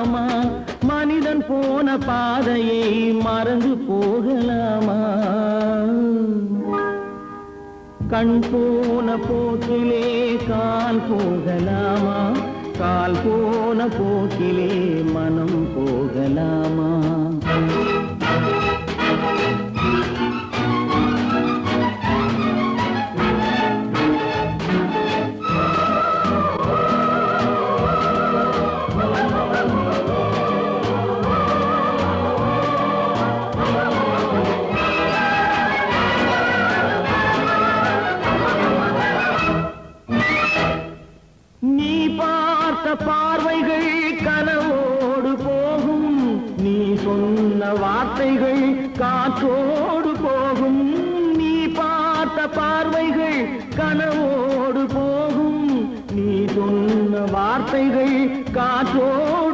போகலாமா? மனிதன் போன பாதையை மறந்து போகலாமா? கண் போன போக்கிலே கால் போகலாமா? கால் போன போக்கிலே மனம் போகலாமா? பார்வைகள் கனவோடு போகும், நீ சொன்ன வார்த்தைகள் காற்றோடு போகும். நீ பார்த்த பார்வைகள் கனவோடு போகும், நீ சொன்ன வார்த்தைகள் காற்றோடு